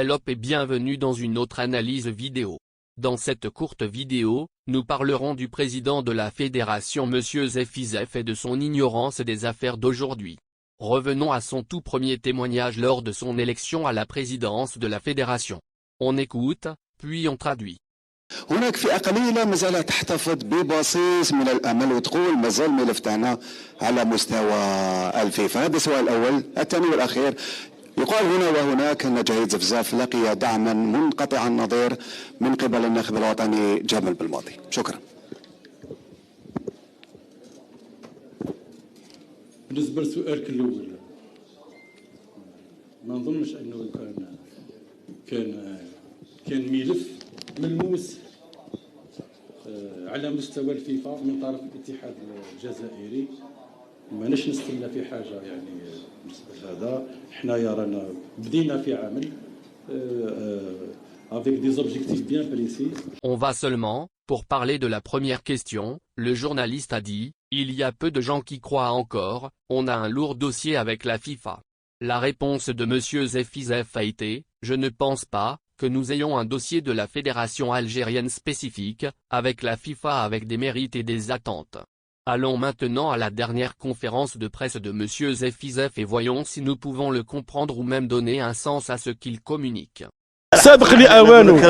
Salope et bienvenue dans une autre analyse vidéo. Dans cette courte vidéo, nous parlerons du président de la fédération Monsieur Zefizef et de son ignorance des affaires d'aujourd'hui. Revenons à son tout premier témoignage lors de son élection à la présidence de la fédération. On écoute, puis on traduit. هناك فئة قليلة ما زالت تحتفظ ببصيص من الأمل وتقول ما زال الملف تاعنا على مستوى الفيفا. هذا السؤال الأول. الثاني والأخير، يقال هنا وهناك أن جهيد زفزاف لقي دعما منقطع النظير من قبل الناخب الوطني جمال بالماضي. شكرا. بالنسبة لسؤالك الأول، ما نظنش أنه كان ملف ملموس على مستوى الفيفا من طرف الاتحاد الجزائري. ماناش نستنى في حاجه يعني بالنسبه لهذا. حنايا رانا بدينا في عمل avec des objectifs bien précis. On va seulement, pour parler de la première question, le journaliste a dit, il y a peu de gens qui croient encore, on a un lourd dossier avec la FIFA. La réponse de Monsieur Zefizef a été, je ne pense pas que nous ayons un dossier de la fédération algérienne spécifique, avec la FIFA avec des mérites et des attentes. Allons maintenant à la dernière conférence de presse de Monsieur Zefizef et voyons si nous pouvons le comprendre ou même donner un sens à ce qu'il communique. سابق لأوانه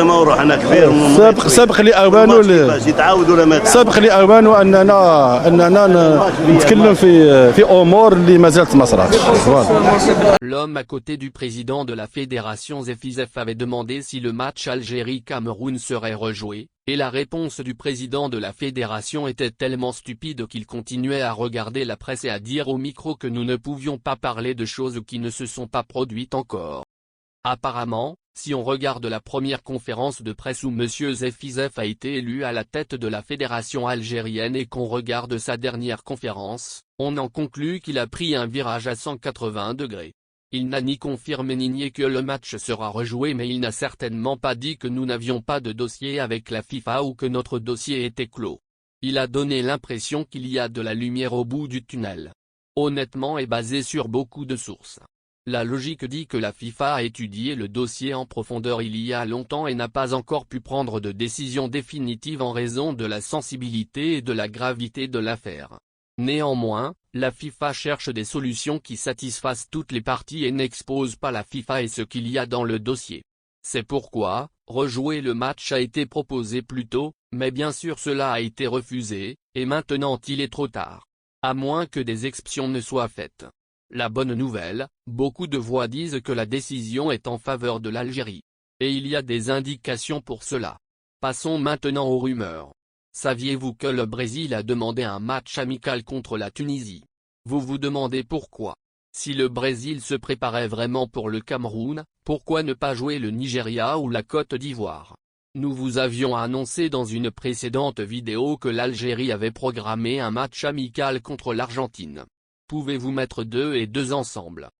أننا نتكلم في أمور اللي ما زالت ما صراتش. L'homme à côté du président de la fédération Zefizef avait demandé si le match Algérie-Cameroun serait rejoué, et la réponse du président de la fédération était tellement stupide qu'il continuait à regarder la presse et à dire au micro que nous ne pouvions pas parler de choses qui ne se sont pas produites encore. Apparemment, si on regarde la première conférence de presse où Monsieur Zefizef a été élu à la tête de la fédération algérienne et qu'on regarde sa dernière conférence, on en conclut qu'il a pris un virage à 180 degrés. Il n'a ni confirmé ni nié que le match sera rejoué, mais il n'a certainement pas dit que nous n'avions pas de dossier avec la FIFA ou que notre dossier était clos. Il a donné l'impression qu'il y a de la lumière au bout du tunnel. Honnêtement et basé sur beaucoup de sources. La logique dit que la FIFA a étudié le dossier en profondeur il y a longtemps et n'a pas encore pu prendre de décision définitive en raison de la sensibilité et de la gravité de l'affaire. Néanmoins, la FIFA cherche des solutions qui satisfassent toutes les parties et n'exposent pas la FIFA et ce qu'il y a dans le dossier. C'est pourquoi, rejouer le match a été proposé plus tôt, mais bien sûr cela a été refusé, et maintenant il est trop tard. À moins que des exceptions ne soient faites. La bonne nouvelle, beaucoup de voix disent que la décision est en faveur de l'Algérie. Et il y a des indications pour cela. Passons maintenant aux rumeurs. Saviez-vous que le Brésil a demandé un match amical contre la Tunisie? Vous vous demandez pourquoi. Si le Brésil se préparait vraiment pour le Cameroun, pourquoi ne pas jouer le Nigeria ou la Côte d'Ivoire? Nous vous avions annoncé dans une précédente vidéo que l'Algérie avait programmé un match amical contre l'Argentine. Pouvez-vous mettre 2 et 2 ensemble?